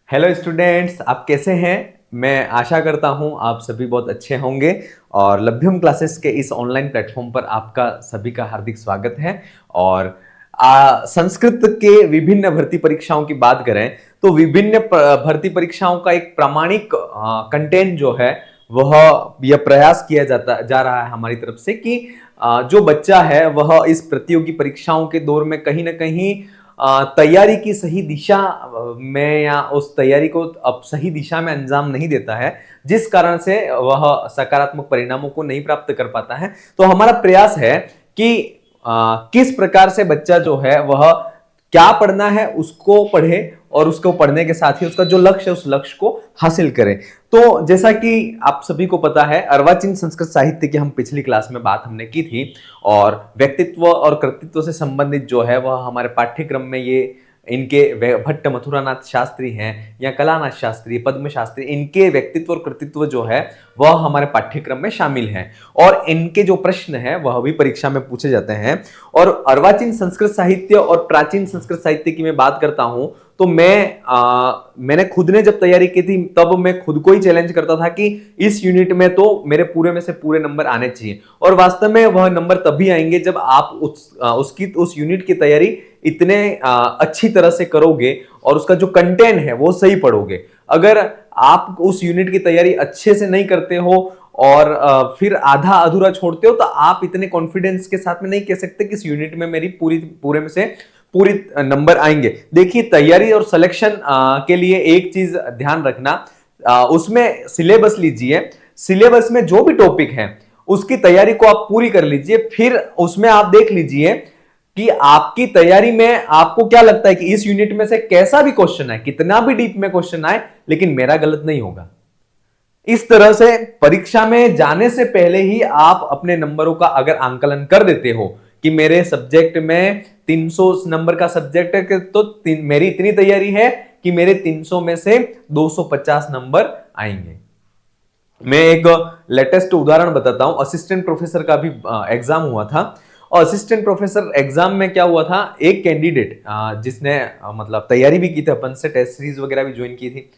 Hello students, आप कैसे हैं? मैं आशा करता हूं आप सभी बहुत अच्छे होंगे और लभ्यम क्लासेस के इस ऑनलाइन प्लेटफॉर्म पर आपका सभी का हार्दिक स्वागत है। और संस्कृत के विभिन्न भर्ती परीक्षाओं की बात करें तो विभिन्न भर्ती परीक्षाओं का एक प्रामाणिक कंटेंट जो है वह यह प्रयास किया जा रहा है हमारी तरफ से कि जो बच्चा है वह इस प्रतियोगी परीक्षाओं के दौर में कहीं ना कहीं तैयारी की सही दिशा में या उस तैयारी को अब सही दिशा में अंजाम नहीं देता है, जिस कारण से वह सकारात्मक परिणामों को नहीं प्राप्त कर पाता है। तो हमारा प्रयास है कि किस प्रकार से बच्चा जो है वह क्या पढ़ना है उसको पढ़े और उसको पढ़ने के साथ ही उसका जो लक्ष्य है उस लक्ष्य को हासिल करे। तो जैसा कि आप सभी को पता है, अर्वाचीन संस्कृत साहित्य की हम पिछली क्लास में बात हमने की थी और व्यक्तित्व और कृतित्व से संबंधित जो है वह हमारे पाठ्यक्रम में ये इनके भट्ट मथुरानाथ शास्त्री हैं या कलानाथ शास्त्री, पद्म शास्त्री, इनके व्यक्तित्व और कृतित्व जो है वह हमारे पाठ्यक्रम में शामिल हैं और इनके जो प्रश्न है वह भी परीक्षा में पूछे जाते हैं। और अर्वाचीन संस्कृत साहित्य और प्राचीन संस्कृत साहित्य की मैं बात करता हूं तो मैंने खुद ने जब तैयारी की थी तब मैं खुद को ही चैलेंज करता था कि इस यूनिट में तो मेरे पूरे में से पूरे नंबर आने चाहिए। और वास्तव में वह नंबर तभी आएंगे जब आप उस यूनिट की तैयारी इतने अच्छी तरह से करोगे और उसका जो कंटेंट है वो सही पढ़ोगे। अगर आप उस यूनिट की तैयारी अच्छे से नहीं करते हो और फिर आधा अधूरा छोड़ते हो तो आप इतने कॉन्फिडेंस के साथ में नहीं कह सकते कि इस यूनिट में मेरी पूरे में से पूरी नंबर आएंगे। देखिए, तैयारी और सिलेक्शन के लिए एक चीज ध्यान रखना, उसमें सिलेबस लीजिए, सिलेबस में जो भी टॉपिक है उसकी तैयारी को आप पूरी कर लीजिए। फिर उसमें आप देख लीजिए कि आपकी तैयारी में आपको क्या लगता है कि इस यूनिट में से कैसा भी क्वेश्चन आए, कितना भी डीप में क्वेश्चन आए, लेकिन मेरा गलत नहीं होगा। इस तरह से परीक्षा में जाने से पहले ही आप अपने नंबरों का अगर आंकलन कर देते हो कि मेरे सब्जेक्ट में 300 नंबर का सब्जेक्ट है तो मेरी इतनी तैयारी है कि मेरे 300 में से 250 नंबर आएंगे। मैं एक लेटेस्ट उदाहरण बताता हूं। असिस्टेंट प्रोफेसर का भी एग्जाम हुआ था और असिस्टेंट प्रोफेसर एग्जाम में क्या हुआ था, एक कैंडिडेट जिसने मतलब तैयारी भी की थी, अपन से टेस्ट सीरीज वगैरह भी ज्वाइन की थी,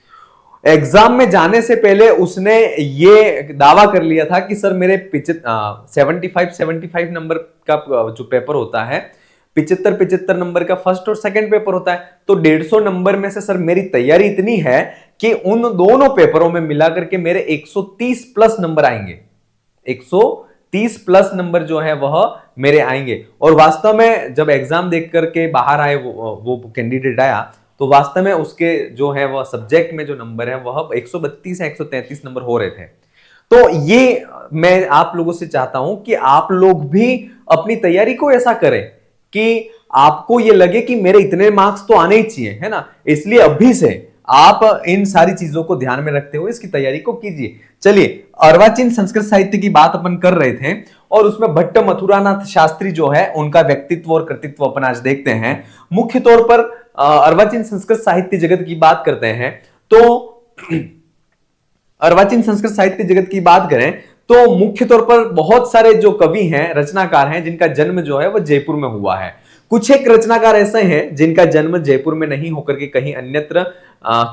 एग्जाम में जाने से पहले उसने ये दावा कर लिया था कि सर मेरे 75 नंबर का जो पेपर होता है, 75 नंबर का फर्स्ट और सेकंड पेपर होता है, तो 150 नंबर में से सर मेरी तैयारी इतनी है कि उन दोनों पेपरों में मिलाकर के मेरे 130 प्लस नंबर आएंगे। 130 प्लस नंबर जो है वह मेरे आएंगे। और वास्तव में जब एग्जाम देख करके बाहर आए वो कैंडिडेट आया तो वास्तव में उसके जो है वह सब्जेक्ट में जो नंबर है वह 132 या 133 नंबर हो रहे थे। तो ये मैं आप लोगों से चाहता हूं कि आप लोग भी अपनी तैयारी को ऐसा करें कि आपको ये लगे कि मेरे इतने मार्क्स तो आने ही चाहिए, है ना। इसलिए अभी से आप इन सारी चीजों को ध्यान में रखते हुए इसकी तैयारी को कीजिए। चलिए, अर्वाचीन संस्कृत साहित्य की बात अपन कर रहे थे और उसमें भट्ट मथुरानाथ शास्त्री जो है उनका व्यक्तित्व और कृतित्व अपन आज देखते हैं। मुख्य तौर पर अर्वाचीन संस्कृत साहित्य जगत की बात करते हैं तो अर्वाचीन संस्कृत साहित्य जगत की बात करें तो मुख्य तौर पर बहुत सारे जो कवि हैं, रचनाकार हैं, जिनका जन्म जो है वह जयपुर में हुआ है। कुछ एक रचनाकार ऐसे हैं जिनका जन्म जयपुर में नहीं होकर के कहीं अन्यत्र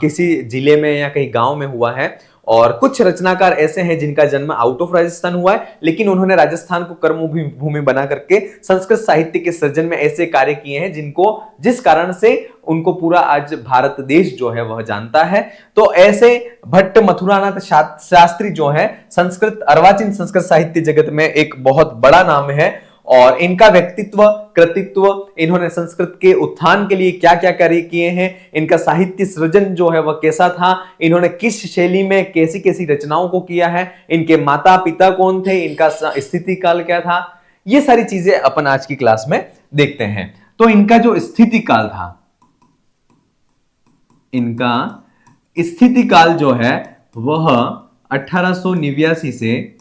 किसी जिले में या कहीं गांव में हुआ है, और कुछ रचनाकार ऐसे हैं जिनका जन्म आउट ऑफ राजस्थान हुआ है, लेकिन उन्होंने राजस्थान को कर्मभूमि बना करके संस्कृत साहित्य के सृजन में ऐसे कार्य किए हैं जिस कारण से उनको पूरा आज भारत देश जो है वह जानता है। तो ऐसे भट्ट मथुरानाथ शास्त्री जो है संस्कृत अर्वाचीन संस्कृत साहित्य जगत में एक बहुत बड़ा नाम है और इनका व्यक्तित्व, कृतित्व, इन्होंने संस्कृत के उत्थान के लिए क्या क्या कार्य किए हैं, इनका साहित्य सृजन जो है वह कैसा था, इन्होंने किस शैली में कैसी कैसी रचनाओं को किया है, इनके माता पिता कौन थे, इनका स्थिति काल क्या था, ये सारी चीजें अपन आज की क्लास में देखते हैं। तो इनका जो स्थिति काल था, इनका स्थिति काल जो है वह 1889 से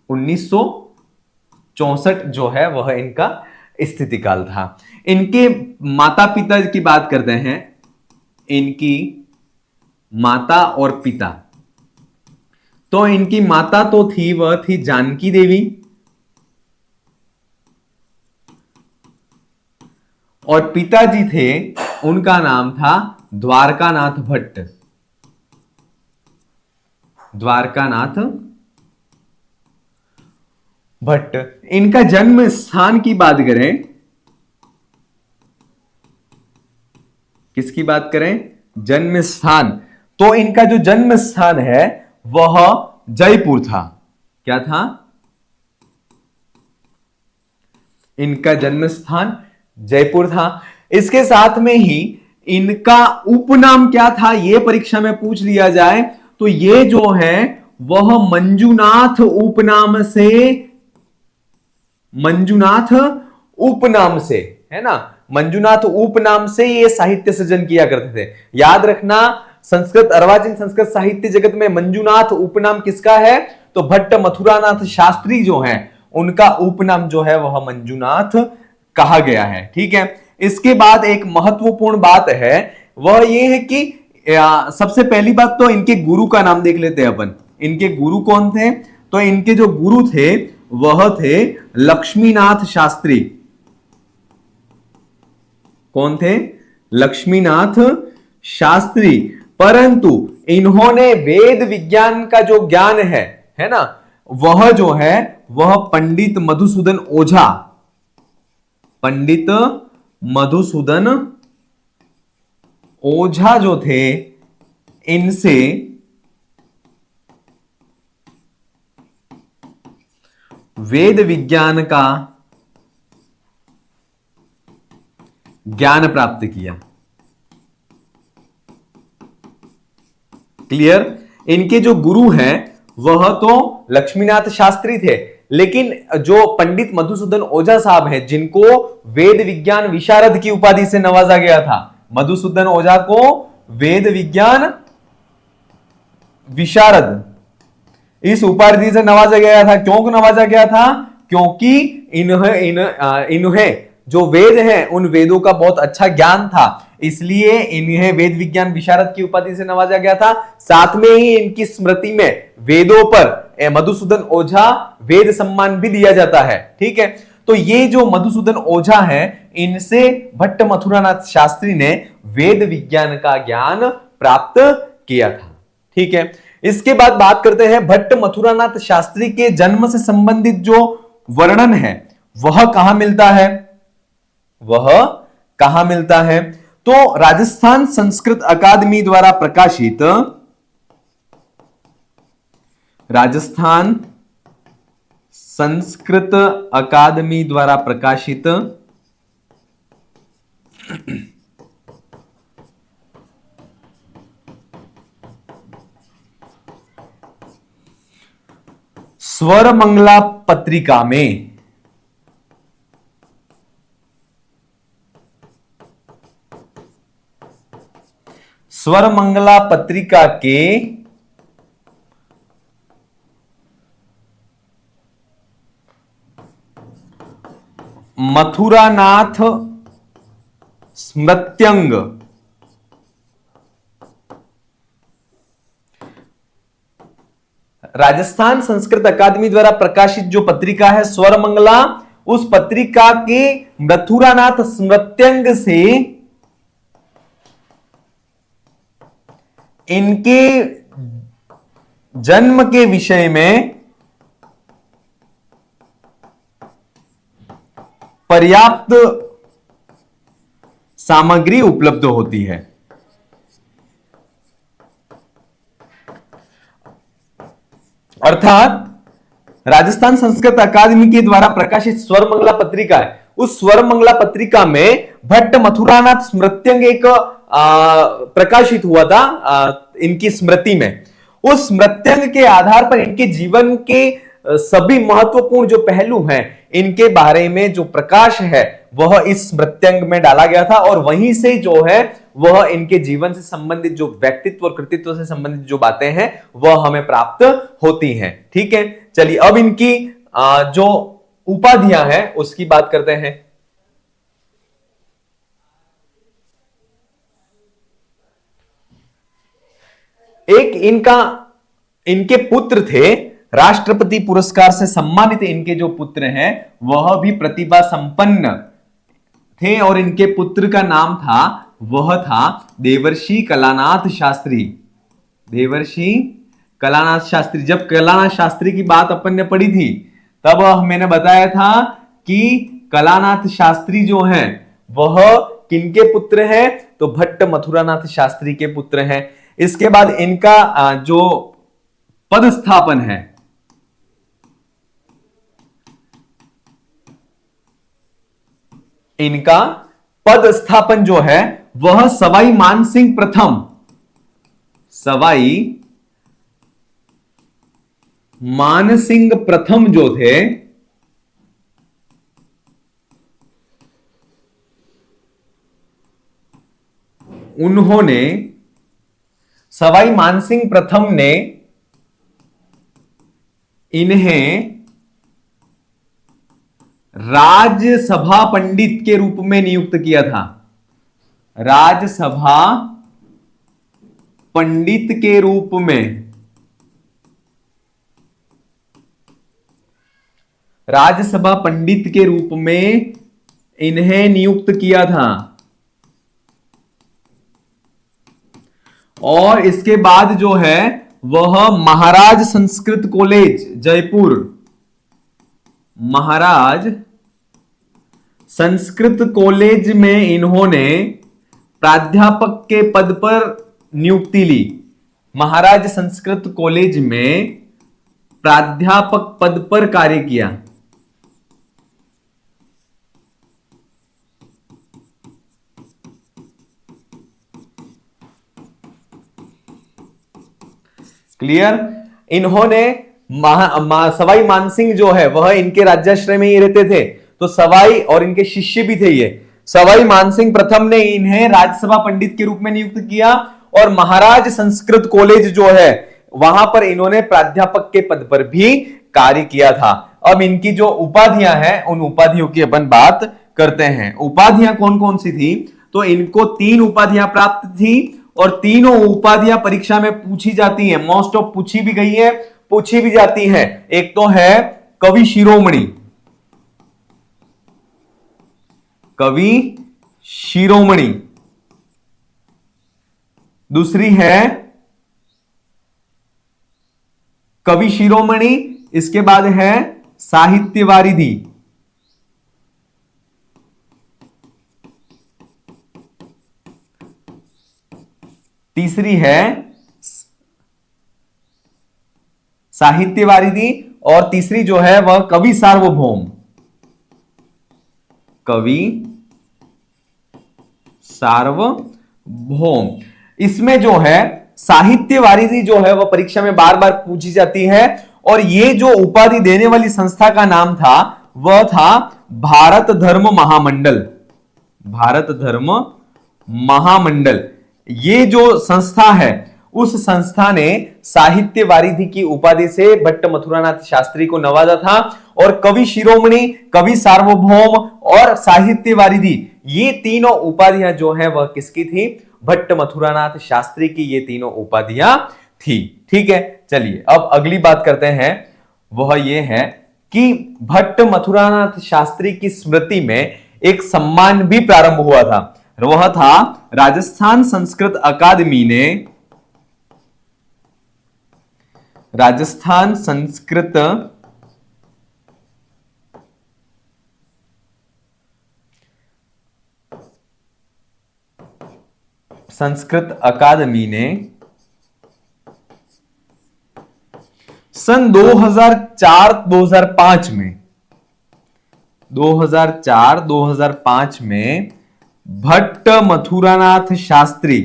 1964 जो है वह इनका स्थिति काल था। इनके माता पिता की बात करते हैं, इनकी माता और पिता, तो इनकी माता तो थी, वह थी जानकी देवी, और पिताजी थे, उनका नाम था द्वारकानाथ भट्ट। द्वारकानाथ भट्ट। इनका जन्म स्थान की बात करें, किसकी बात करें, जन्म स्थान, तो इनका जो जन्म स्थान है वह जयपुर था। क्या था इनका जन्म स्थान? जयपुर था। इसके साथ में ही इनका उपनाम क्या था, यह परीक्षा में पूछ लिया जाए तो ये जो है वह मंजूनाथ उपनाम से, मंजूनाथ उपनाम से, है ना, मंजूनाथ उपनाम से ये साहित्य सृजन किया करते थे। याद रखना, संस्कृत अर्वाचीन संस्कृत साहित्य जगत में मंजूनाथ उपनाम किसका है, तो भट्ट मथुरानाथ शास्त्री जो हैं उनका उपनाम जो है वह मंजूनाथ कहा गया है। ठीक है। इसके बाद एक महत्वपूर्ण बात है, वह यह है कि सबसे पहली बात तो इनके गुरु का नाम देख लेते हैं अपन। इनके गुरु कौन थे, तो इनके जो गुरु थे वह थे लक्ष्मीनाथ शास्त्री। कौन थे? लक्ष्मीनाथ शास्त्री। परंतु इन्होंने वेद विज्ञान का जो ज्ञान है ना, वह जो है वह पंडित मधुसूदन ओझा, पंडित मधुसूदन ओझा जो थे इनसे वेद विज्ञान का ज्ञान प्राप्त किया। क्लियर? इनके जो गुरु हैं वह तो लक्ष्मीनाथ शास्त्री थे, लेकिन जो पंडित मधुसूदन ओझा साहब हैं जिनको वेद विज्ञान विशारद की उपाधि से नवाजा गया था, मधुसूदन ओझा को वेद विज्ञान विशारद इस उपाधि से नवाजा गया था। क्यों नवाजा गया था? क्योंकि इन्हें जो वेद हैं उन वेदों का बहुत अच्छा ज्ञान था, इसलिए इन्हें वेद विज्ञान विशारद की उपाधि से नवाजा गया था। साथ में ही इनकी स्मृति में वेदों पर मधुसूदन ओझा वेद सम्मान भी दिया जाता है। ठीक है। तो ये जो मधुसूदन ओझा है इनसे भट्ट मथुरानाथ शास्त्री ने वेद विज्ञान का ज्ञान प्राप्त किया था। ठीक है। इसके बाद बात करते हैं भट्ट मथुरानाथ शास्त्री के जन्म से संबंधित जो वर्णन है वह कहां मिलता है, वह कहां मिलता है, तो राजस्थान संस्कृत अकादमी द्वारा प्रकाशित, राजस्थान संस्कृत अकादमी द्वारा प्रकाशित स्वरमंगला पत्रिका में, स्वरमंगला पत्रिका के मथुरानाथ स्मृत्यंग, राजस्थान संस्कृत अकादमी द्वारा प्रकाशित जो पत्रिका है स्वरमंगला, उस पत्रिका के मथुरानाथ स्मृत्यंग से इनके जन्म के विषय में पर्याप्त सामग्री उपलब्ध होती है। अर्थात राजस्थान संस्कृत अकादमी के द्वारा प्रकाशित स्वरमंगला पत्रिका है, उस स्वरमंगला पत्रिका में भट्ट मथुरानाथ स्मृत्यंग एक प्रकाशित हुआ था इनकी स्मृति में। उस स्मृत्यंग के आधार पर इनके जीवन के सभी महत्वपूर्ण जो पहलू हैं इनके बारे में जो प्रकाश है वह इस स्मृत्यंग में डाला गया था, और वहीं से जो है वह इनके जीवन से संबंधित जो व्यक्तित्व और कृतित्व से संबंधित जो बातें हैं वह हमें प्राप्त होती हैं। ठीक है। चलिए अब इनकी जो उपाधियां हैं उसकी बात करते हैं। एक इनके पुत्र थे, राष्ट्रपति पुरस्कार से सम्मानित इनके जो पुत्र हैं वह भी प्रतिभा संपन्न थे, और इनके पुत्र का नाम था वह था देवर्षि कलानाथ शास्त्री। देवर्षि कलानाथ शास्त्री। जब कलानाथ शास्त्री की बात अपन ने पढ़ी थी तब मैंने बताया था कि कलानाथ शास्त्री जो हैं वह किनके पुत्र हैं, तो भट्ट मथुरानाथ शास्त्री के पुत्र हैं। इसके बाद इनका जो पदस्थापन है, इनका पदस्थापन जो है वह सवाई मानसिंह प्रथम, सवाई मानसिंह प्रथम जो थे उन्होंने, सवाई मानसिंह प्रथम ने इन्हें राज्यसभा पंडित के रूप में नियुक्त किया था। राज्यसभा पंडित के रूप में, राज्यसभा पंडित के रूप में इन्हें नियुक्त किया था। और इसके बाद जो है वह महाराज संस्कृत कॉलेज जयपुर, महाराज संस्कृत कॉलेज में इन्होंने प्राध्यापक के पद पर नियुक्ति ली। महाराज संस्कृत कॉलेज में प्राध्यापक पद पर कार्य किया। क्लियर। इन्होंने सवाई मानसिंह जो है वह इनके राज्याश्रय में ही रहते थे, तो सवाई और इनके शिष्य भी थे ये। सवाई मानसिंह प्रथम ने इन्हें राज्यसभा पंडित के रूप में नियुक्त किया और महाराज संस्कृत कॉलेज जो है वहां पर इन्होंने प्राध्यापक के पद पर भी कार्य किया था। अब इनकी जो उपाधियां हैं उन उपाधियों की अपन बात करते हैं। उपाधियां कौन कौन सी थी, तो इनको 3 उपाधियां प्राप्त थी और तीनों उपाधियां परीक्षा में पूछी जाती हैं। मोस्ट ऑफ पूछी भी गई है, पूछी भी जाती है। एक तो है कवि शिरोमणि, कवि शिरोमणि। दूसरी है कवि शिरोमणि, इसके बाद है साहित्य वारिधि। तीसरी है साहित्य वारिधि और तीसरी जो है वह कवि सार्वभौम, कवि सार्वभौम। इसमें जो है साहित्य वारिधि जो है वह परीक्षा में बार बार पूछी जाती है और ये जो उपाधि देने वाली संस्था का नाम था वह था भारत धर्म महामंडल। भारत धर्म महामंडल, ये जो संस्था है उस संस्था ने साहित्य वारिधि की उपाधि से भट्ट मथुरानाथ शास्त्री को नवाजा था। और कवि शिरोमणि, कवि सार्वभौम और साहित्य वारिधि, ये तीनों उपाधियां जो है वह किसकी थी, भट्ट मथुरानाथ शास्त्री की ये तीनों उपाधियां थी। ठीक है, चलिए अब अगली बात करते हैं। वह ये है कि भट्ट मथुरानाथ शास्त्री की स्मृति में एक सम्मान भी प्रारंभ हुआ था। वह था राजस्थान संस्कृत अकादमी ने, राजस्थान संस्कृत अकादमी ने सन 2004-2005 में 2004-2005 में भट्ट मथुरानाथ शास्त्री,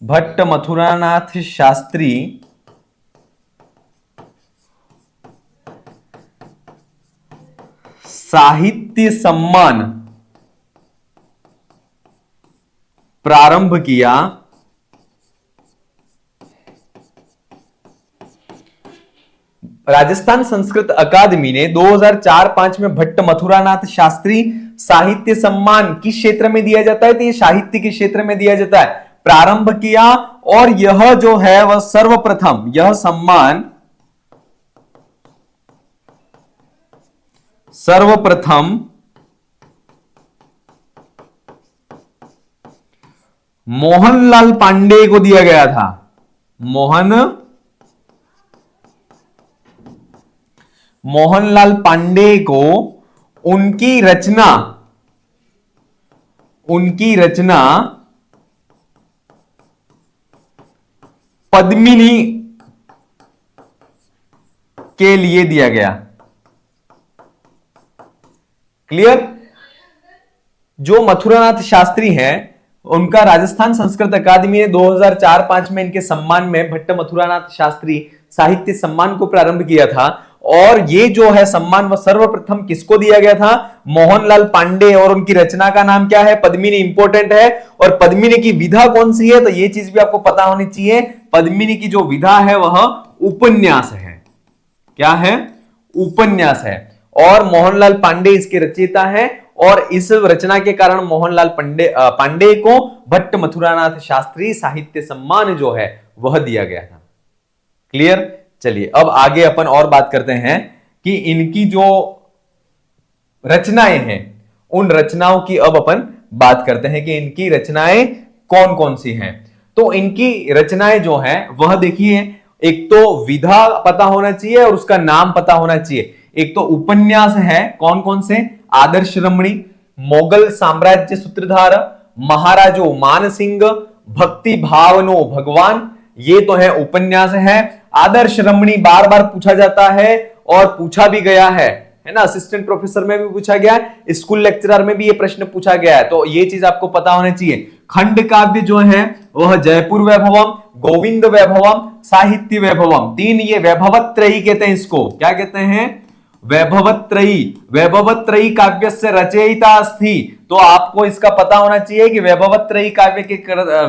भट्ट मथुरानाथ शास्त्री साहित्य सम्मान प्रारंभ किया। राजस्थान संस्कृत अकादमी ने 2004-5 में भट्ट मथुरानाथ शास्त्री साहित्य सम्मान किस क्षेत्र में दिया जाता है, तो ये साहित्य के क्षेत्र में दिया जाता है, प्रारंभ किया। और यह जो है वह सर्वप्रथम, यह सम्मान सर्वप्रथम मोहनलाल पांडे को दिया गया था। मोहनलाल पांडे को उनकी रचना पद्मिनी के लिए दिया गया। क्लियर? जो मथुरानाथ शास्त्री हैं, उनका राजस्थान संस्कृत अकादमी ने 2004-5 में इनके सम्मान में भट्ट मथुरानाथ शास्त्री साहित्य सम्मान को प्रारंभ किया था। और ये जो है सम्मान वह सर्वप्रथम किसको दिया गया था? मोहनलाल पांडे। और उनकी रचना का नाम क्या है? पद्मिनी। इंपॉर्टेंट है। और पद्मिनी की विधा कौन सी है? तो ये चीज भी आपको पता होनी चाहिए। पद्मिनी की जो विधा है वह उपन्यास है। क्या है? उपन्यास है। और मोहनलाल पांडे इसके रचयिता है। और इस रचना के कारण मोहनलाल पांडे को भट्ट मथुरानाथ शास्त्री साहित्य सम्मान जो है वह दिया गया था। क्लियर? चलिए अब आगे अपन और बात करते हैं कि इनकी जो रचनाएं हैं उन रचनाओं की अब अपन बात करते हैं कि इनकी रचनाएं कौन कौन सी हैं। तो इनकी रचनाएं जो हैं वह देखिए, एक तो विधा पता होना चाहिए और उसका नाम पता होना चाहिए। एक तो उपन्यास है, कौन कौन से? आदर्श रमणी, मोगल साम्राज्य सूत्रधार, महाराजो मानसिंह, भक्ति भावनो भगवान, ये तो है उपन्यास है। आदर्श रमणी बार बार पूछा जाता है और पूछा भी गया है ना? असिस्टेंट प्रोफेसर में भी पूछा गया है, स्कूल लेक्चरर में भी ये प्रश्न पूछा गया है, तो ये चीज आपको पता होना चाहिए। खंड काव्य जो है वह जयपुर वैभवम, गोविंद वैभवम, साहित्य वैभवम, तीन ये वैभवत्रयी कहते हैं। इसको क्या कहते हैं? वैभवत्रयी। वैभवत्रयी काव्य से रचयिता अस्ति। तो आपको इसका पता होना चाहिए कि वैभवत्रयी काव्य के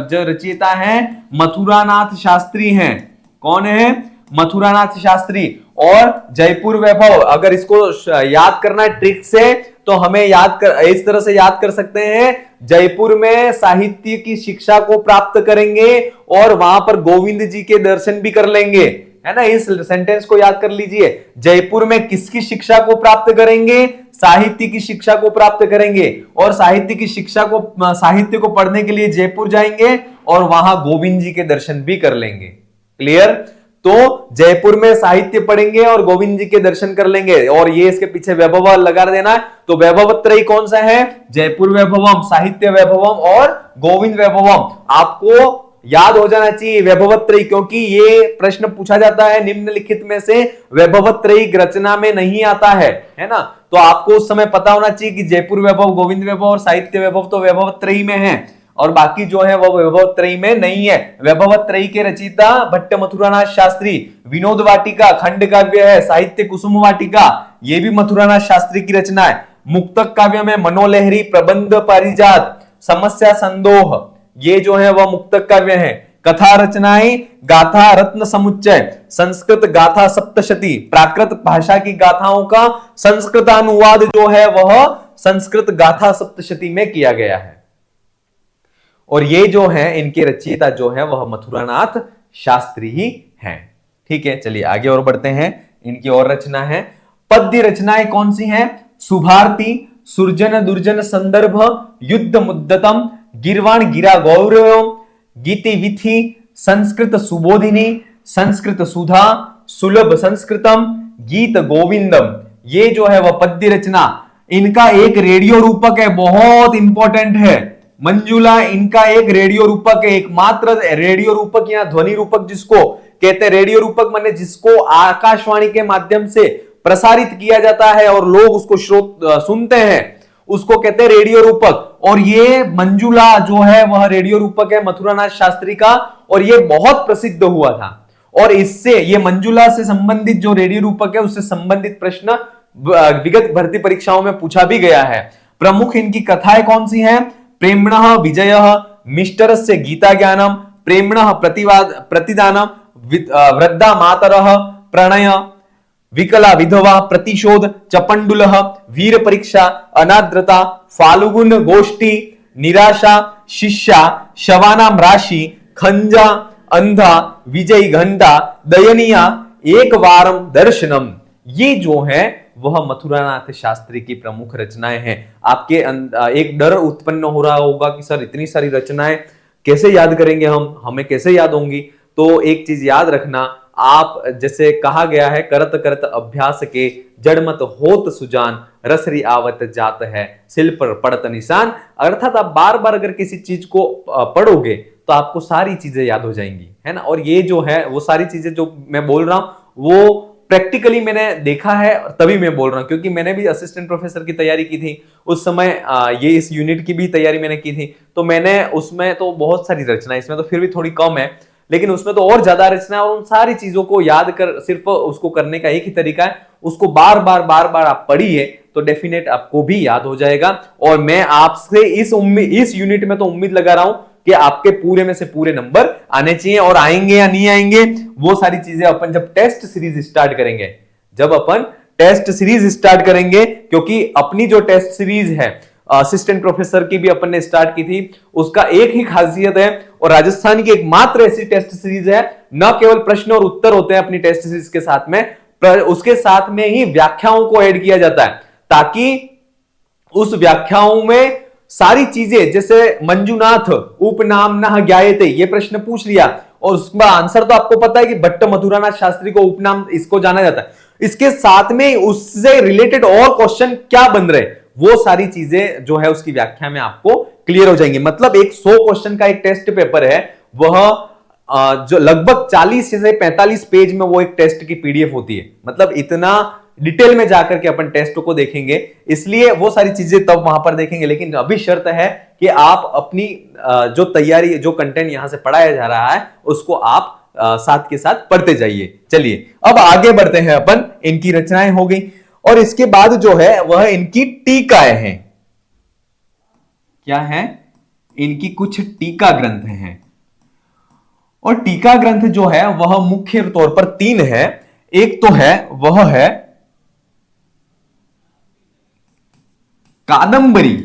जो रचयिता हैं मथुरानाथ शास्त्री हैं। कौन है? मथुरानाथ शास्त्री। और जयपुर वैभव, अगर इसको याद करना है ट्रिक से तो हमें इस तरह से याद कर सकते हैं। जयपुर में साहित्य की शिक्षा को प्राप्त करेंगे और वहां पर गोविंद जी के दर्शन भी कर लेंगे, है ना? इस सेंटेंस को याद कर लीजिए। जयपुर में किसकी शिक्षा को प्राप्त करेंगे? साहित्य की शिक्षा को प्राप्त करेंगे। और साहित्य को पढ़ने के लिए जयपुर जाएंगे और वहां गोविंद जी के दर्शन भी कर लेंगे। क्लियर? तो जयपुर में साहित्य पढ़ेंगे और गोविंद जी के दर्शन कर लेंगे। और ये इसके पीछे वैभव लगा देना है। तो वैभवत्रयी कौन सा है? जयपुर वैभवम, साहित्य वैभवम और गोविंद वैभवम। आपको याद हो जाना चाहिए वैभवत्रयी, क्योंकि ये प्रश्न पूछा जाता है निम्नलिखित में से वैभवत्रयी रचना में नहीं आता है ना? तो आपको उस समय पता होना चाहिए कि जयपुर वैभव, गोविंद वैभव और साहित्य वैभव तो वैभवत्रयी में है और बाकी जो है वो वैभवत्रयी में नहीं है। वैभवत्रयी के रचयिता भट्ट मथुरानाथ शास्त्री। विनोद वाटिका खंड काव्य है। साहित्य कुसुम वाटिका ये भी मथुरानाथ शास्त्री की रचना है। मुक्तक काव्य में मनोलहरी, प्रबंध पारिजात, समस्या संदोह, ये जो है वह मुक्तक काव्य है। कथा रचनाएं गाथा रत्न समुच्चय, संस्कृत गाथा सप्तशती, प्राकृत भाषा की गाथाओं का संस्कृतानुवाद जो है वह संस्कृत गाथा सप्तशती में किया गया है। और ये जो है इनके रचयिता जो है वह मथुरानाथ शास्त्री ही हैं। ठीक है, चलिए आगे और बढ़ते हैं। इनकी और रचना है। पद्य रचनाएं कौन सी हैं? सुभारती, सुरजन दुर्जन संदर्भ, युद्ध मुद्दतम, गिरवाण गिरा गौरव, गीति विथि, संस्कृत सुबोधिनी, संस्कृत सुधा, सुलभ संस्कृतम, गीत गोविंदम, ये जो है वह पद्य रचना। इनका एक रेडियो रूपक है, बहुत इंपॉर्टेंट है। मंजुला इनका एक रेडियो रूपक है, एकमात्र रेडियो रूपक या ध्वनि रूपक जिसको कहते हैं। रेडियो रूपक माने जिसको आकाशवाणी के माध्यम से प्रसारित किया जाता है और लोग उसको सुनते हैं, उसको कहते हैं रेडियो रूपक। और ये मंजुला जो है वह रेडियो रूपक है मथुरानाथ शास्त्री का, और ये बहुत प्रसिद्ध हुआ था। और इससे ये मंजुला से संबंधित जो रेडियो रूपक है उससे संबंधित प्रश्न विगत भर्ती परीक्षाओं में पूछा भी गया है। प्रमुख इनकी कथाएं कौन सी हैं? प्रेम्णः विजयः, मिष्टरस्य गीता ज्ञानम, प्रेम्णः प्रतिदानम, वृद्धा मातरः, प्रणय, विकला विधवा, प्रतिशोध, चपंडुलः, वीर परीक्षा, अनाद्रता, फाल्गुन गोष्ठी, निराशा, शिष्या, शवानाम राशि, खंजा, अंधा, विजयी घंटा, दयनीया, एक वारम दर्शनम, ये जो है वह मथुरानाथ शास्त्री की प्रमुख रचनाएं हैं। आपके एक डर उत्पन्न हो रहा होगा कि सर इतनी सारी रचनाएं कैसे याद करेंगे हम, हमें कैसे याद होंगी? तो एक चीज याद रखना, आप जैसे कहा गया है, करत करत अभ्यास के जड़ मत होत सुजान, रसरी आवत जात है सिल पर पड़त निशान। अर्थात आप बार बार अगर किसी चीज को पढ़ोगे तो आपको सारी चीजें याद हो जाएंगी, है ना। और ये जो है वो सारी चीजें जो मैं बोल रहा हूं वो प्रैक्टिकली मैंने देखा है, तभी मैं बोल रहा हूं, क्योंकि मैंने भी असिस्टेंट प्रोफेसर की तैयारी की थी उस समय। ये इस यूनिट की भी तैयारी मैंने की थी, तो मैंने उसमें तो बहुत सारी रचना, इसमें तो फिर भी थोड़ी कम है, लेकिन उसमें तो और ज्यादा रचना है। और उन सारी चीजों को याद कर, सिर्फ उसको करने का एक ही तरीका है, उसको बार बार आप पढ़िए तो डेफिनेट आपको भी याद हो जाएगा। और मैं आपसे इस यूनिट में तो उम्मीद लगा रहा हूं कि आपके पूरे में से पूरे नंबर आने चाहिए। और आएंगे या नहीं आएंगे वो सारी चीजें अपन जब टेस्ट सीरीज स्टार्ट करेंगे, जब अपन टेस्ट सीरीज स्टार्ट करेंगे, क्योंकि अपनी जो टेस्ट सीरीज है असिस्टेंट प्रोफेसर की भी अपन ने स्टार्ट की थी, उसका एक ही खासियत है, और राजस्थान की एकमात्र ऐसी टेस्ट सीरीज है, न केवल प्रश्न और उत्तर होते हैं अपनी टेस्ट सीरीज के साथ में, उसके साथ में ही व्याख्याओं को ऐड किया जाता है, ताकि उस व्याख्याओं में सारी चीजें, जैसे मंजुनाथ उपनाम न ज्ञायते, ये प्रश्न पूछ लिया और उसका आंसर तो आपको पता है कि भट्ट मधुरानाथ शास्त्री को उपनाम इसको जाना जाता है, इसके साथ में उससे रिलेटेड और क्वेश्चन क्या बन रहे, वो सारी चीजें जो है उसकी व्याख्या में आपको क्लियर हो जाएंगी। मतलब एक 100 क्वेश्चन का एक टेस्ट पेपर है, वह जो लगभग 40 से 45 पेज में वो एक टेस्ट की पीडीएफ होती है। मतलब इतना डिटेल में जाकर के अपन टेस्ट को देखेंगे, इसलिए वो सारी चीजें तब वहां पर देखेंगे। लेकिन अभी शर्त है कि आप अपनी जो तैयारी, जो कंटेंट यहां से पढ़ाया जा रहा है उसको आप साथ के साथ पढ़ते जाइए। चलिए अब आगे बढ़ते हैं अपन, इनकी रचनाएं हो गई और इसके बाद जो है वह इनकी टीकाएं हैं। क्या है? इनकी कुछ टीका ग्रंथ हैं, और टीका ग्रंथ जो है वह मुख्य तौर पर 3 है। एक तो है वह है कादंबरी।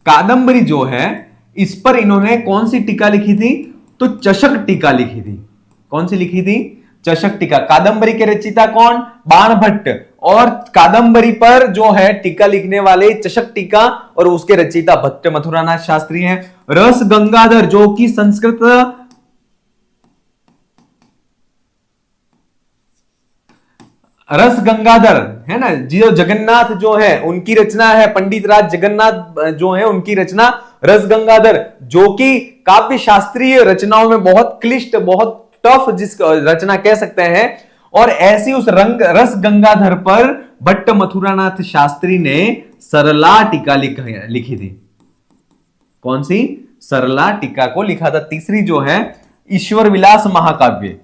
कादंबरी जो है इस पर इन्होंने कौन सी टीका लिखी थी? तो चषक टीका लिखी थी। कौन सी लिखी थी? चषक टीका। कादंबरी के रचयिता कौन? बाणभट्ट। और कादंबरी पर जो है टीका लिखने वाले चषक टीका और उसके रचयिता भट्ट मथुरानाथ शास्त्री हैं। रस गंगाधर जो कि संस्कृत रस गंगाधर है ना, जो जगन्नाथ जो है उनकी रचना है, पंडित राज जगन्नाथ जो है उनकी रचना रस गंगाधर, जो कि काव्य शास्त्रीय रचनाओं में बहुत क्लिष्ट, बहुत टफ जिस रचना कह सकते हैं। और ऐसी उस रस गंगाधर पर भट्ट मथुरानाथ शास्त्री ने सरला टीका लिखी थी। कौन सी? सरला टीका को लिखा था। तीसरी जो है ईश्वर विलास महाकाव्य।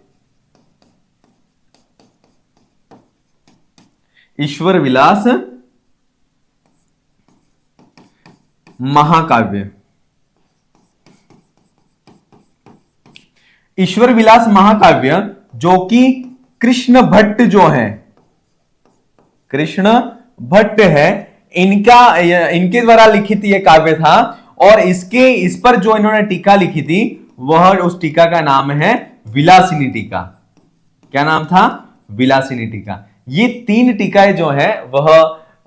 ईश्वर विलास महाकाव्य। ईश्वर विलास महाकाव्य जो कि कृष्ण भट्ट जो है, कृष्ण भट्ट है, इनके द्वारा लिखित यह काव्य था। और इस पर जो इन्होंने टीका लिखी थी वह उस टीका का नाम है विलासिनी टीका। क्या नाम था? विलासिनी टीका। ये 3 टीकाएं जो है वह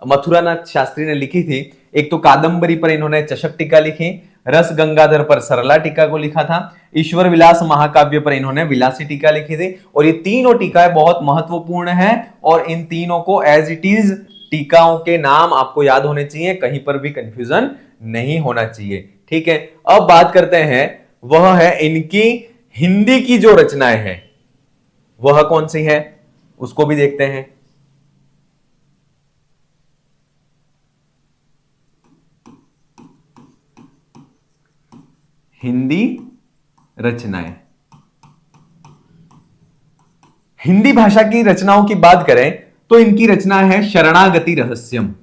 मथुरानाथ शास्त्री ने लिखी थी। एक तो कादंबरी पर इन्होंने चषक टीका लिखी, रस गंगाधर पर सरला टीका को लिखा था, ईश्वर विलास महाकाव्य पर इन्होंने विलासी टीका लिखी थी। और ये तीनों टीकाएं बहुत महत्वपूर्ण हैं और इन तीनों को एज इट इज टीकाओं के नाम आपको याद होने चाहिए, कहीं पर भी कंफ्यूजन नहीं होना चाहिए। ठीक है, अब बात करते हैं वह है इनकी हिंदी की जो रचनाएं हैं वह कौन सी है, उसको भी देखते हैं। हिंदी रचनाएं। हिंदी भाषा की रचनाओं की बात करें तो इनकी रचना है शरणागति रहस्यम।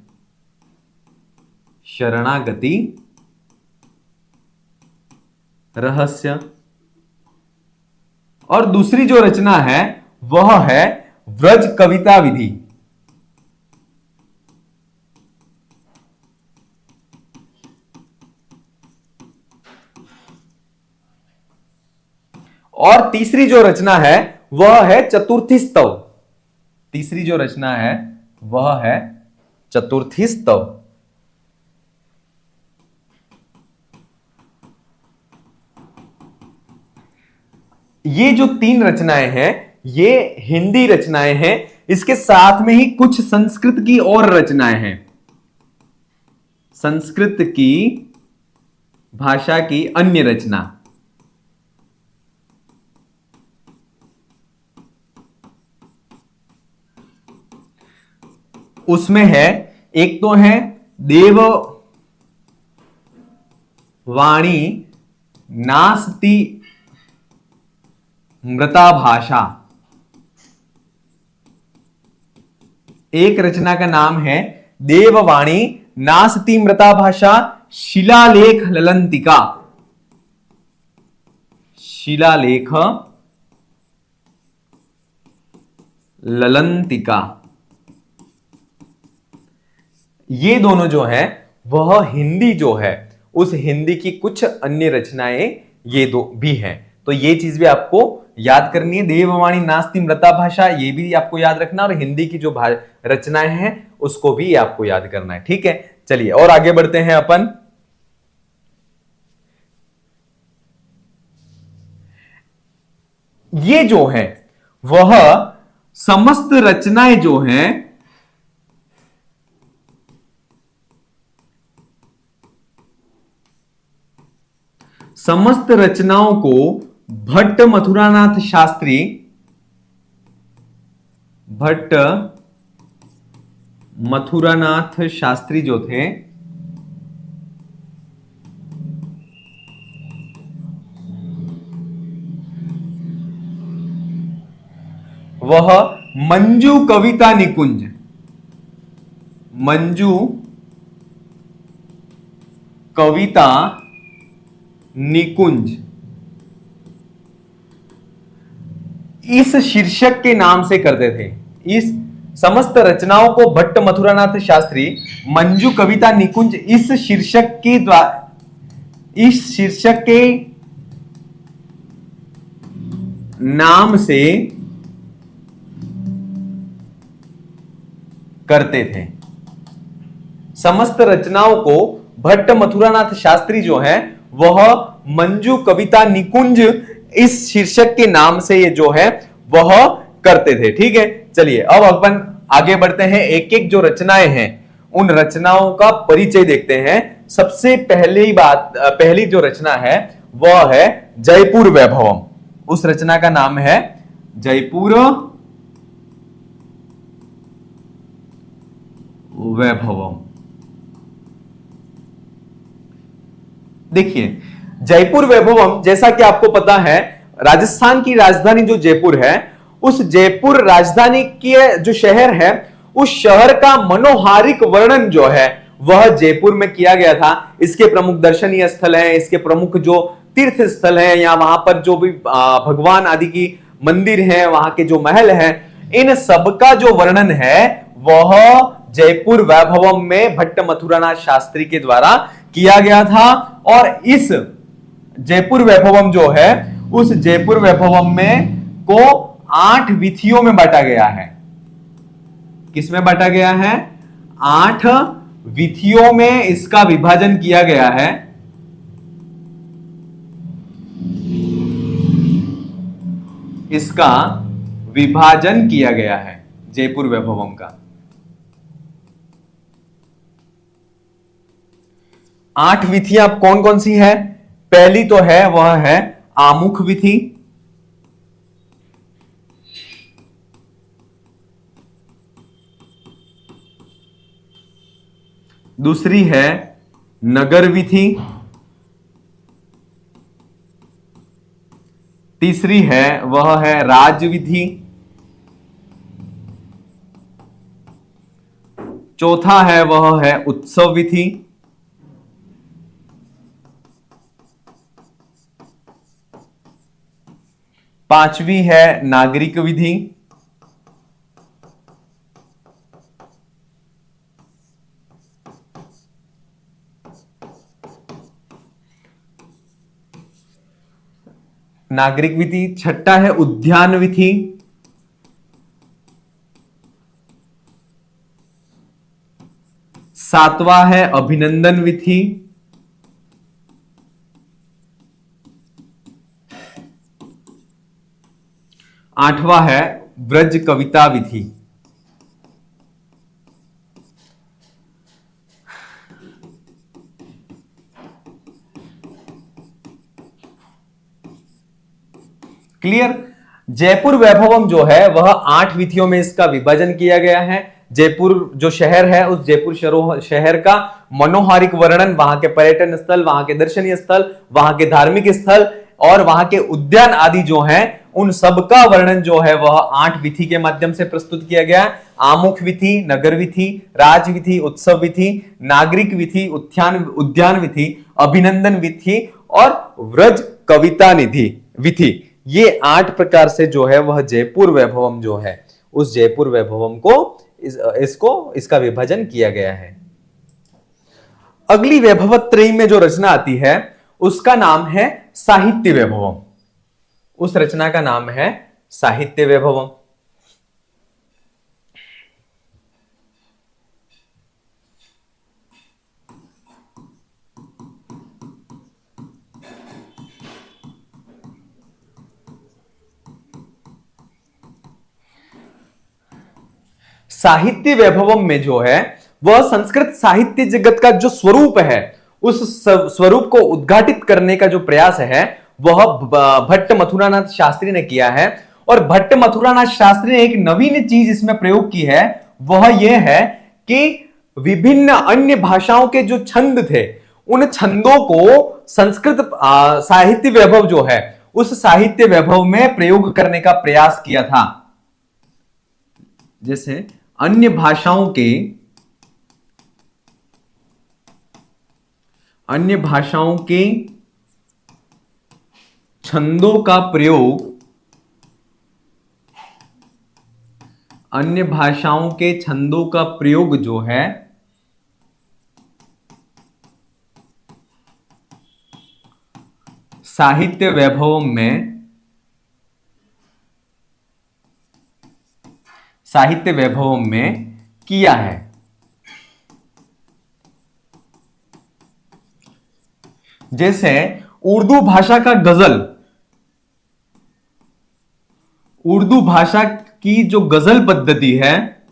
शरणागति रहस्य। और दूसरी जो रचना है वह है व्रज कविता विधि। और तीसरी जो रचना है वह है चतुर्थी स्तव। तीसरी जो रचना है वह है चतुर्थी स्तव। ये जो तीन रचनाएं हैं ये हिंदी रचनाएं हैं। इसके साथ में ही कुछ संस्कृत की और रचनाएं हैं, संस्कृत की भाषा की अन्य रचना। उसमें है, एक तो है देववाणी नास्ति मृता भाषा। एक रचना का नाम है देववाणी नास्ति मृता भाषा शिलालेख ललंतिका। शिलालेख ललंतिका। ये दोनों जो है वह हिंदी जो है उस हिंदी की कुछ अन्य रचनाएं ये दो भी हैं। तो ये चीज भी आपको याद करनी है, देववाणी नास्ति मृता भाषा ये भी आपको याद रखना, और हिंदी की जो रचनाएं हैं उसको भी आपको याद करना है। ठीक है, चलिए और आगे बढ़ते हैं अपन। ये जो है वह समस्त रचनाएं जो हैं समस्त रचनाओं को भट्ट मथुरानाथ शास्त्री जो थे वह मंजू कविता निकुंज इस शीर्षक के नाम से करते थे। इस समस्त रचनाओं को भट्ट मथुरानाथ शास्त्री मंजू कविता निकुंज इस शीर्षक के नाम से करते थे। समस्त रचनाओं को भट्ट मथुरानाथ शास्त्री जो है वह मंजू कविता निकुंज इस शीर्षक के नाम से ये जो है वह करते थे। ठीक है, चलिए अब अपन आगे बढ़ते हैं, एक एक जो रचनाएं हैं उन रचनाओं का परिचय देखते हैं। सबसे पहली जो रचना है वह है जयपुर वैभवम। उस रचना का नाम है जयपुर वैभवम। देखिए जयपुर वैभवम, जैसा कि आपको पता है राजस्थान की राजधानी जो जयपुर है, उस जयपुर राजधानी के जो शहर है उस शहर का मनोहारिक वर्णन जो है वह जयपुर में किया गया था। इसके प्रमुख दर्शनीय स्थल हैं, इसके प्रमुख जो तीर्थ स्थल हैं, या वहां पर जो भी भगवान आदि की मंदिर हैं, वहां के जो महल हैं, इन सब का जो वर्णन है वह जयपुर वैभवम में भट्ट मथुरानाथ शास्त्री के द्वारा किया गया था। और इस जयपुर वैभवम जो है उस जयपुर वैभवम में को 8 विधियों में बांटा गया है। किसमें बांटा गया है? 8 विधियों में इसका विभाजन किया गया है। इसका विभाजन किया गया है जयपुर वैभवम का। 8 विधियां कौन कौन सी है? पहली तो है वह है आमुख विधि, दूसरी है नगर विधि, तीसरी है वह है राज विधि, चौथा है वह है उत्सव विधि, पांचवी है नागरिक विधि, नागरिक विधि, छठा है उद्यान विधि, सातवां है अभिनंदन विधि, 8वां है ब्रज कविता विधि। क्लियर। जयपुर वैभवम जो है वह 8 विधियों में इसका विभाजन किया गया है। जयपुर जो शहर है, उस जयपुर शहर का मनोहारिक वर्णन, वहां के पर्यटन स्थल, वहां के दर्शनीय स्थल, वहां के धार्मिक स्थल और वहां के उद्यान आदि जो हैं, उन सबका वर्णन जो है वह 8 विधि के माध्यम से प्रस्तुत किया गया। आमुख विधि, नगर विधि, राज विधि, उत्सव विधि, नागरिक विधि, उद्यान विधि, अभिनंदन विधि और व्रज कविता निधि विधि, ये 8 प्रकार से जो है वह जयपुर वैभवम जो है, उस जयपुर वैभवम को इसका विभाजन किया गया है। अगली वैभवत्रयी में जो रचना आती है उसका नाम है साहित्य वैभवम। उस रचना का नाम है साहित्य वैभवम। साहित्य वैभवम में जो है वह संस्कृत साहित्य जगत का जो स्वरूप है, उस स्वरूप को उद्घाटित करने का जो प्रयास है वह भट्ट मथुरानाथ शास्त्री ने किया है। और भट्ट मथुरानाथ शास्त्री ने एक नवीन चीज इसमें प्रयोग की है, वह यह है कि विभिन्न अन्य भाषाओं के जो छंद थे, उन छंदों को संस्कृत साहित्य वैभव जो है उस साहित्य वैभव में प्रयोग करने का प्रयास किया था। जैसे अन्य भाषाओं के छंदों का प्रयोग, अन्य भाषाओं के छंदों का प्रयोग जो है साहित्य वैभवम में किया है। जैसे उर्दू भाषा का गजल, उर्दू भाषा की जो गजल पद्धति है,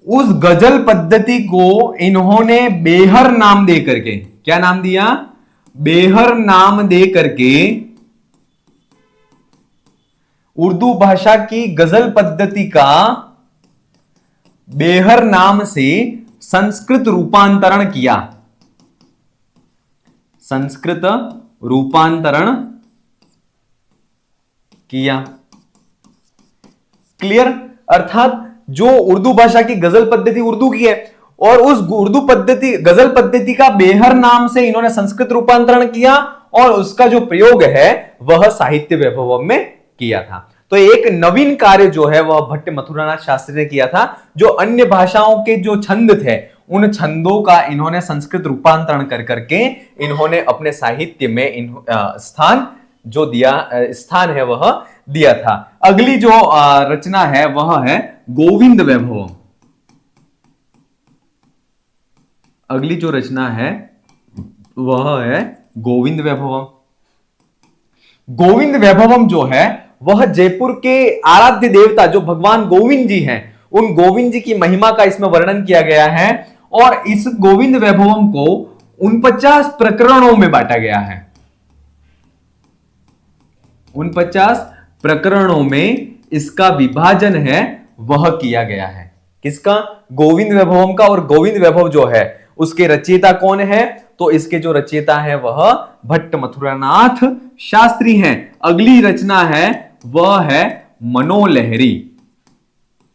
उस गजल पद्धति को इन्होंने बेहर नाम दे करके, क्या नाम दिया? बेहर नाम दे करके उर्दू भाषा की गजल पद्धति का बेहर नाम से संस्कृत रूपांतरण किया। संस्कृत रूपांतरण किया। क्लियर? अर्थात जो उर्दू भाषा की गजल पद्धति उर्दू की है और उस उर्दू पद्धति गजल पद्धति का बेहर नाम से इन्होंने संस्कृत रूपांतरण किया और उसका जो प्रयोग है वह साहित्य वैभव में किया था। तो एक नवीन कार्य जो है वह भट्ट मथुरानाथ शास्त्री ने किया था। जो अन्य भाषाओं के जो छंद थे उन छंदों का इन्होंने संस्कृत रूपांतरण कर करके इन्होंने अपने साहित्य में स्थान जो दिया, स्थान है वह दिया था। अगली जो रचना है वह है गोविंद वैभव। अगली जो रचना है वह है गोविंद वैभवम। गोविंद वैभवम जो है वह जयपुर के आराध्य देवता जो भगवान गोविंद जी हैं, उन गोविंद जी की महिमा का इसमें वर्णन किया गया है और इस गोविंद वैभवम को 49 प्रकरणों में बांटा गया है। 49 प्रकरणों में इसका विभाजन है वह किया गया है। किसका? गोविंद वैभवम का। और गोविंद वैभव जो है उसके रचयिता कौन है? तो इसके जो रचयिता है वह भट्ट मथुरानाथ शास्त्री हैं। अगली रचना है वह है मनोलहरी।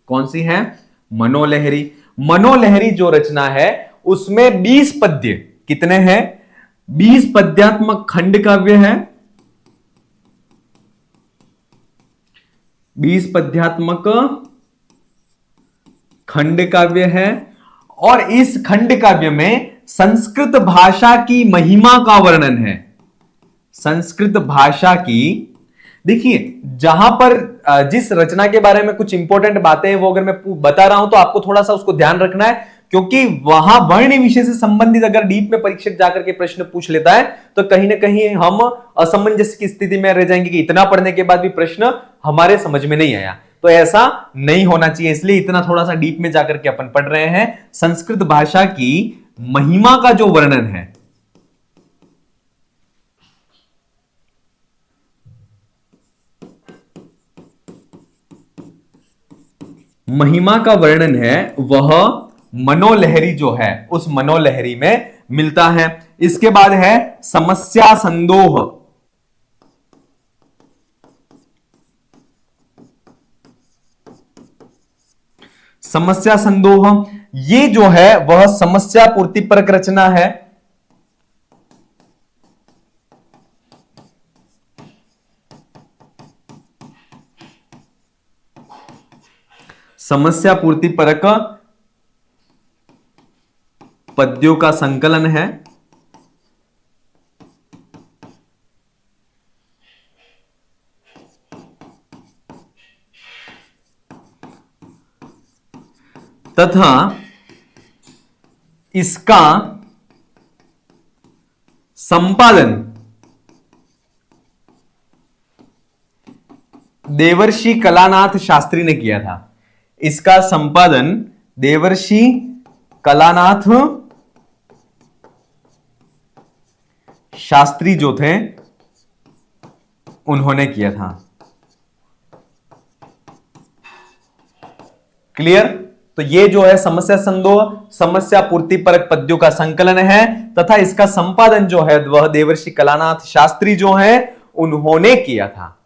कौन सी है? मनोलहरी। मनोलहरी जो रचना है उसमें 20 पद्य, कितने हैं? 20 पद्यात्मक खंड काव्य है। 20 पद्यात्मक खंड काव्य है और इस खंड काव्य में संस्कृत भाषा की महिमा का वर्णन है। संस्कृत भाषा की, देखिए जहां पर जिस रचना के बारे में कुछ इंपॉर्टेंट बातें हैं वो अगर मैं बता रहा हूं तो आपको थोड़ा सा उसको ध्यान रखना है, क्योंकि वहां वर्ण विषय से संबंधित अगर डीप में परीक्षक जाकर के प्रश्न पूछ लेता है तो कहीं ना कहीं हम असमंजस की स्थिति में रह जाएंगे कि इतना पढ़ने के बाद भी प्रश्न हमारे समझ में नहीं आया। तो ऐसा नहीं होना चाहिए, इसलिए इतना थोड़ा सा डीप में जाकर के अपन पढ़ रहे हैं संस्कृत भाषा की महिमा का जो वर्णन है। महिमा का वर्णन है वह मनोलहरी जो है उस मनोलहरी में मिलता है। इसके बाद है समस्या संदोह। समस्या संदोह ये जो है वह समस्या पूर्ति परक रचना है। समस्या पूर्ति परक पद्यों का संकलन है। तथा इसका संपादन देवर्षि कलानाथ शास्त्री ने किया था। इसका संपादन देवर्षि कलानाथ शास्त्री जो थे उन्होंने किया था। क्लियर? तो ये जो है समस्या संदोह समस्या पूर्ति परक पद्यों का संकलन है तथा इसका संपादन जो है वह देवर्षि कलानाथ शास्त्री जो है उन्होंने किया था।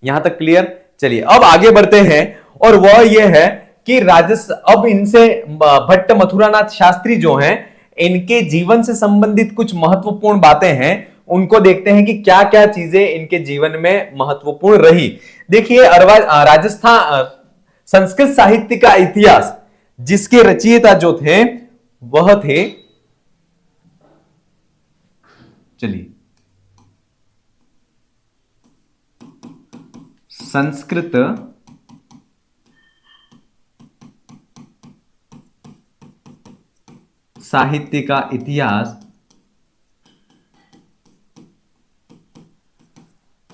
यहां तक क्लियर? चलिए अब आगे बढ़ते हैं और वह यह है कि अब इनसे भट्ट मथुरानाथ शास्त्री जो हैं इनके जीवन से संबंधित कुछ महत्वपूर्ण बातें हैं, उनको देखते हैं कि क्या क्या चीजें इनके जीवन में महत्वपूर्ण रही। देखिए राजस्थान संस्कृत साहित्य का इतिहास जिसके रचयिता जो थे वह थे, चलिए संस्कृत साहित्य का इतिहास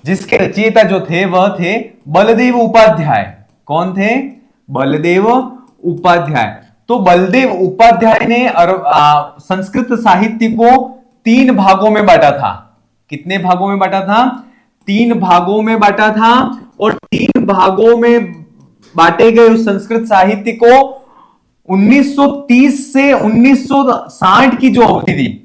जिसके रचयिता जो थे वह थे बलदेव उपाध्याय। कौन थे? बलदेव उपाध्याय। तो बलदेव उपाध्याय ने संस्कृत साहित्य को 3 भागों में बांटा था। कितने भागों में बांटा था? 3 भागों में बांटा था। और 3 भागों में बांटे गए उस संस्कृत साहित्य को 1930 से 1960 की जो अवधि थी,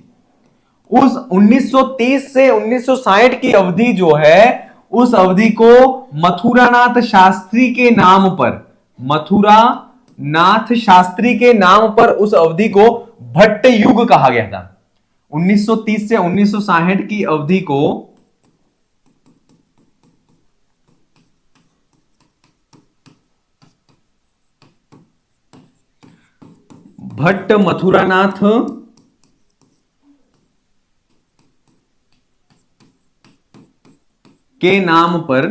उस 1930 से 1960 की अवधि जो है उस अवधि को मथुरानाथ शास्त्री के नाम पर, मथुरानाथ शास्त्री के नाम पर उस अवधि को भट्ट युग कहा गया था। 1930 से 1960 की अवधि को भट्ट मथुरानाथ के नाम पर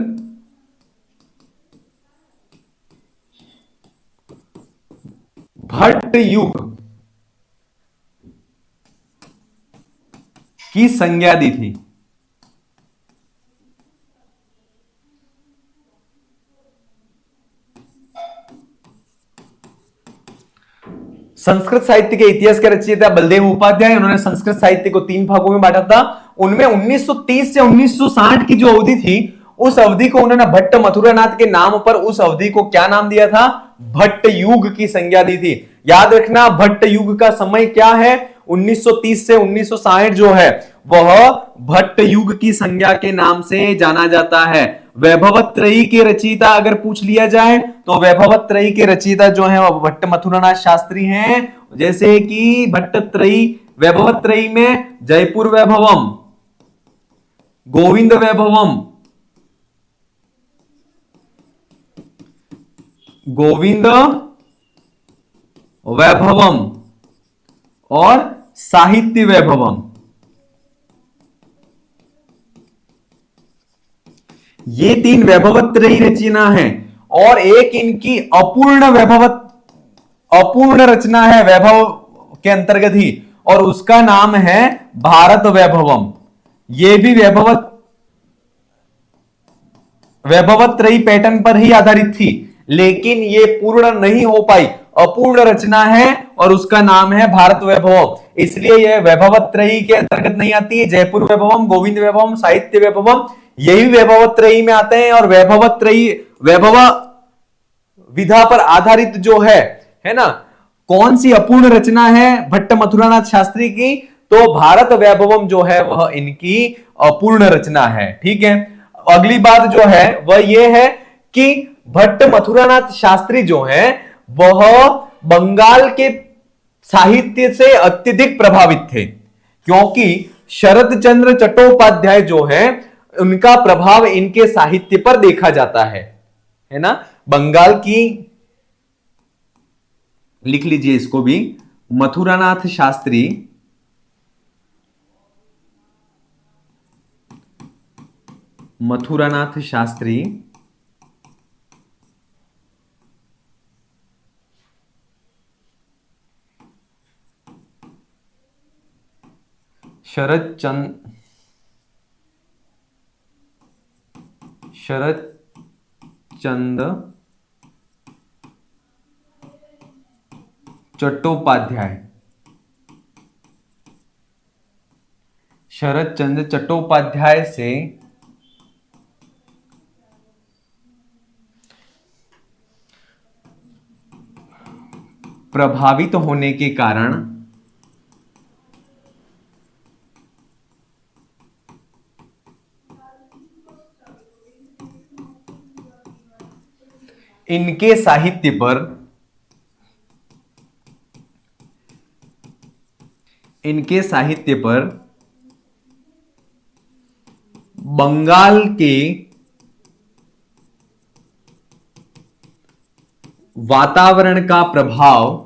भट्ट युग की संज्ञा दी थी। संस्कृत साहित्य के इतिहास के रचयिता बलदेव उपाध्याय, उन्होंने संस्कृत साहित्य को 3 भागों में बांटा था। उनमें 1930 से 1960 की जो अवधि थी उस अवधि को उन्होंने भट्ट मथुरानाथ के नाम पर उस अवधि को क्या नाम दिया था? भट्ट युग की संज्ञा दी थी। याद रखना भट्ट युग का समय क्या है? 1930 से 1960 जो है वह भट्ट युग की संज्ञा के नाम से जाना जाता है। वैभवत्रयी के रचयिता अगर पूछ लिया जाए तो वैभवत्रयी के रचयिता जो है वह भट्ट मथुरानाथ शास्त्री हैं। जैसे कि भट्टत्रयी, वैभवत्रयी में जयपुर वैभवम, गोविंद वैभवम, गोविंद वैभवम और साहित्य वैभवम, ये 3 वैभवत्रयी रचना है। और एक इनकी अपूर्ण अपूर्ण रचना है वैभव के अंतर्गत ही, और उसका नाम है भारत वैभवम। ये भी वैभवत्रयी पैटर्न पर ही आधारित थी, लेकिन ये पूर्ण नहीं हो पाई, अपूर्ण रचना है और उसका नाम है भारत वैभवम, इसलिए यह वैभवत्रयी के अंतर्गत नहीं आती है। जयपुर वैभवम, गोविंद वैभवम, साहित्य वैभवम, यही वैभवत्रयी में आते हैं। और वैभवत्रयी वैभव विधा पर आधारित जो है ना, कौन सी अपूर्ण रचना है भट्ट मथुरानाथ शास्त्री की, तो भारत वैभवम जो है वह इनकी अपूर्ण रचना है। ठीक है, अगली बात जो है वह यह है कि भट्ट मथुरानाथ शास्त्री जो है वह बंगाल के साहित्य से अत्यधिक प्रभावित थे, क्योंकि शरद चंद्र चट्टोपाध्याय जो है उनका प्रभाव इनके साहित्य पर देखा जाता है ना। बंगाल की, लिख लीजिए इसको भी, मथुरानाथ शास्त्री शरद चंद्र चट्टोपाध्याय, शरद चंद्र चट्टोपाध्याय से प्रभावित होने के कारण इनके साहित्य पर बंगाल के वातावरण का प्रभाव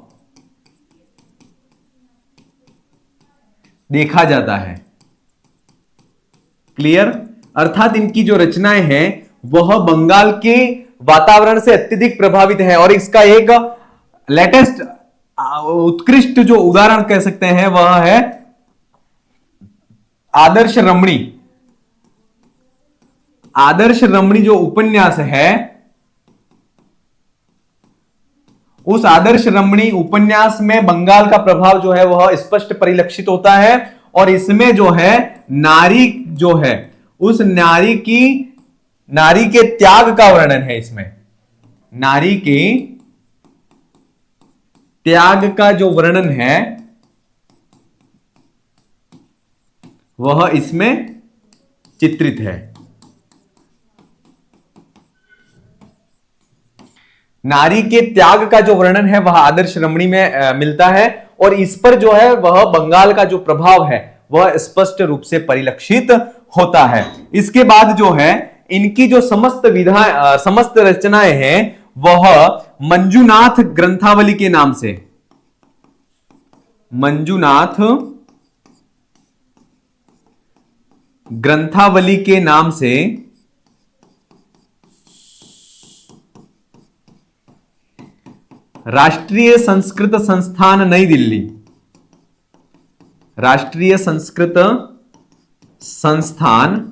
देखा जाता है। क्लियर? अर्थात इनकी जो रचनाएं हैं वह बंगाल के वातावरण से अत्यधिक प्रभावित है। और इसका एक लेटेस्ट उत्कृष्ट जो उदाहरण कह सकते हैं वह है आदर्श रमणी। आदर्श रमणी जो उपन्यास है, उस आदर्श रमणी उपन्यास में बंगाल का प्रभाव जो है वह स्पष्ट परिलक्षित होता है। और इसमें जो है नारी जो है, उस नारी के त्याग का वर्णन है। इसमें नारी के त्याग का जो वर्णन है वह इसमें चित्रित है। नारी के त्याग का जो वर्णन है वह आदर्श रमणी में मिलता है, और इस पर जो है वह बंगाल का जो प्रभाव है वह स्पष्ट रूप से परिलक्षित होता है। इसके बाद जो है इनकी जो समस्त रचनाएं हैं वह मंजुनाथ ग्रंथावली के नाम से, मंजुनाथ ग्रंथावली के नाम से राष्ट्रीय संस्कृत संस्थान नई दिल्ली, राष्ट्रीय संस्कृत संस्थान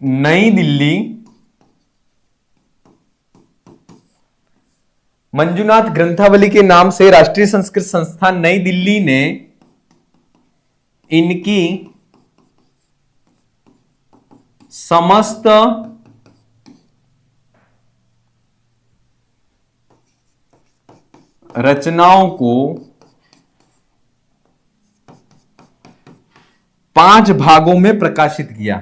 नई दिल्ली, मंजुनाथ ग्रंथावली के नाम से राष्ट्रीय संस्कृत संस्थान नई दिल्ली ने इनकी समस्त रचनाओं को 5 भागों में प्रकाशित किया।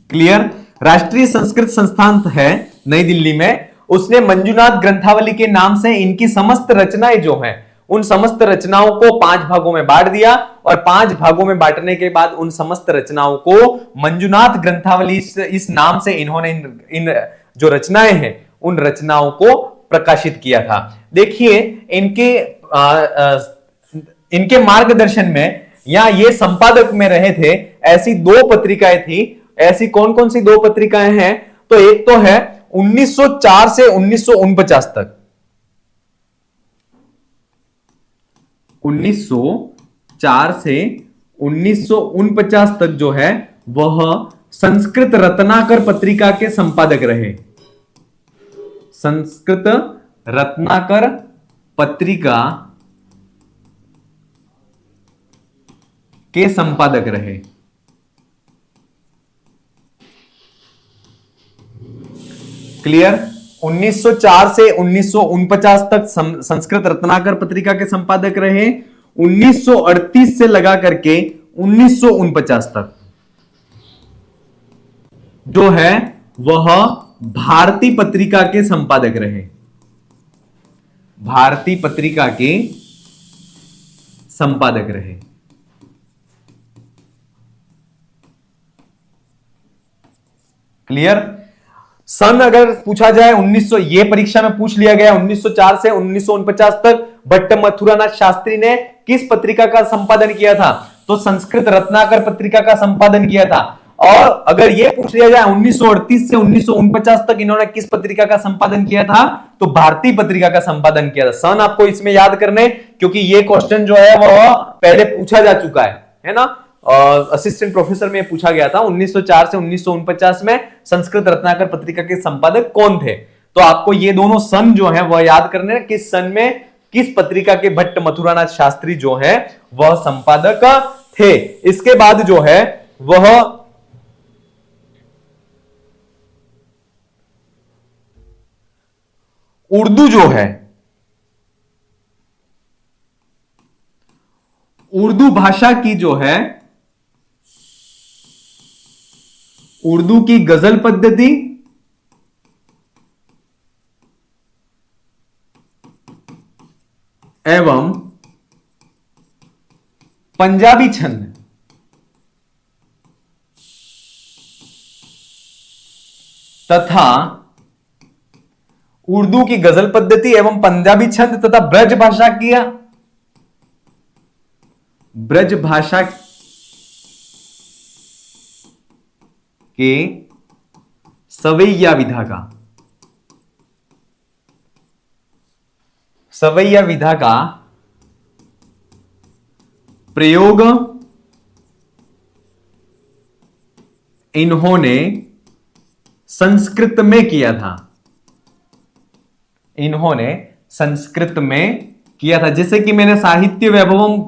क्लियर? राष्ट्रीय संस्कृत संस्थान है नई दिल्ली में, उसने मंजुनाथ ग्रंथावली के नाम से इनकी समस्त रचनाएं जो हैं उन समस्त रचनाओं को 5 भागों में बांट दिया, और 5 भागों में बांटने के बाद उन समस्त रचनाओं को मंजुनाथ ग्रंथावली इस नाम से इन्होंने इन जो रचनाएं हैं उन रचनाओं को प्रकाशित किया था। देखिए इनके मार्गदर्शन में यहां ये संपादक में रहे थे। ऐसी दो पत्रिकाएं थी। ऐसी कौन कौन सी दो पत्रिकाएं हैं? तो एक तो है 1904 से 1949 तक, 1904 से 1949 तक जो है वह संस्कृत रत्नाकर पत्रिका के संपादक रहे। संस्कृत रत्नाकर पत्रिका के संपादक रहे। क्लियर? 1904 से 1949 तक संस्कृत रत्नाकर पत्रिका के संपादक रहे। 1938 से लगा करके 1949 तक जो है वह भारती पत्रिका के संपादक रहे। भारती पत्रिका के संपादक रहे। क्लियर? सन अगर पूछा जाए 1900, ये परीक्षा में पूछ लिया गया 1904 से 1949 तक भट्ट मथुरानाथ शास्त्री ने किस पत्रिका का संपादन किया था? तो संस्कृत रत्नाकर पत्रिका का संपादन किया था। और अगर यह पूछ लिया जाए 1938 से 1949 तक इन्होंने किस पत्रिका का संपादन किया था? तो भारतीय पत्रिका का संपादन किया था। सन आपको इसमें याद करने, क्योंकि ये क्वेश्चन जो है वह पहले पूछा जा चुका है ना? असिस्टेंट प्रोफेसर में पूछा गया था 1904 से 1949 में संस्कृत रत्नाकर पत्रिका के संपादक कौन थे। तो आपको ये दोनों सन जो है वह याद करने, किस सन में किस पत्रिका के भट्ट मथुरानाथ शास्त्री जो है वह संपादक थे। इसके बाद जो है वह उर्दू जो है, उर्दू भाषा की जो है, उर्दू की गजल पद्धति एवं पंजाबी छंद तथा उर्दू की गजल पद्धति एवं पंजाबी छंद तथा ब्रज भाषा किया, ब्रज भाषा के सवैया विधा का, सवैया विधा का प्रयोग इन्होंने संस्कृत में किया था। इन्होंने संस्कृत में किया था। जैसे कि मैंने साहित्य वैभवम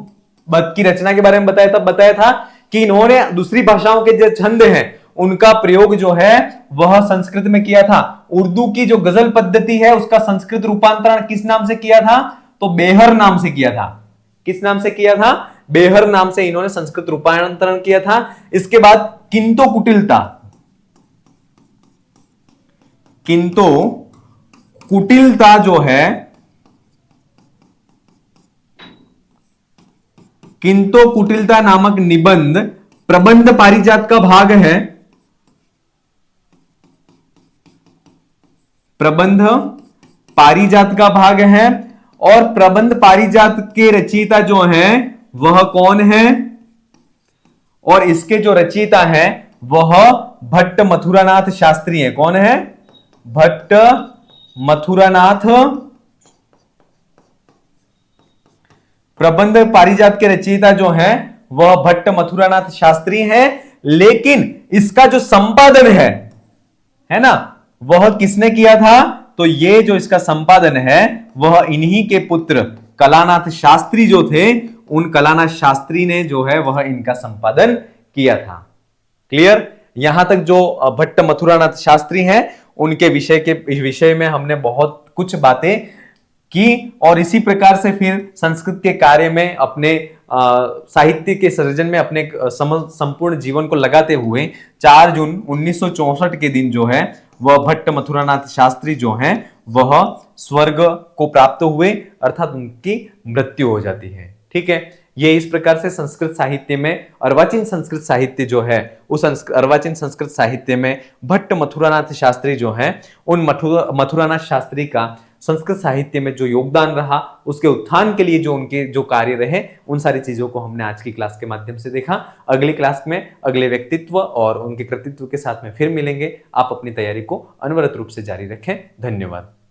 की रचना के बारे में बताया था कि इन्होंने दूसरी भाषाओं के जो छंद हैं उनका प्रयोग जो है वह संस्कृत में किया था। उर्दू की जो गजल पद्धति है उसका संस्कृत रूपांतरण किस नाम से किया था? तो बेहर नाम से किया था। किस नाम से किया था? बेहर नाम से इन्होंने संस्कृत रूपांतरण किया था। इसके बाद किंतो कुटिलता, किंतो कुटिलता जो है, किंतो कुटिलता नामक निबंध प्रबंध पारिजात का भाग है। प्रबंध पारिजात का भाग है। और प्रबंध पारिजात के रचयिता जो हैं वह कौन है? और इसके जो रचयिता है वह भट्ट मथुरानाथ शास्त्री है। कौन है? भट्ट मथुरानाथ। प्रबंध पारिजात के रचयिता जो है वह भट्ट मथुरानाथ शास्त्री हैं। लेकिन इसका जो संपादन है ना, वह किसने किया था? तो ये जो इसका संपादन है वह इन्हीं के पुत्र कलानाथ शास्त्री जो थे, उन कलानाथ शास्त्री ने जो है वह इनका संपादन किया था। क्लियर? यहां तक जो भट्ट मथुरानाथ शास्त्री हैं उनके विषय में हमने बहुत कुछ बातें की। और इसी प्रकार से फिर संस्कृत के कार्य में, अपने साहित्य के सृजन में अपने संपूर्ण जीवन को लगाते हुए 4 जून 1964 के दिन जो है वह भट्ट मथुरानाथ शास्त्री जो हैं वह स्वर्ग को प्राप्त हुए, अर्थात उनकी मृत्यु हो जाती है। ठीक है? ये इस प्रकार से संस्कृत साहित्य में, अर्वाचीन संस्कृत साहित्य जो है, उस अर्वाचीन संस्कृत साहित्य में भट्ट मथुरानाथ शास्त्री जो हैं उन मथुरानाथ शास्त्री का संस्कृत साहित्य में जो योगदान रहा, उसके उत्थान के लिए जो उनके जो कार्य रहे, उन सारी चीजों को हमने आज की क्लास के माध्यम से देखा। अगली क्लास में अगले व्यक्तित्व और उनके कृतित्व के साथ में फिर मिलेंगे। आप अपनी तैयारी को अनवरत रूप से जारी रखें। धन्यवाद।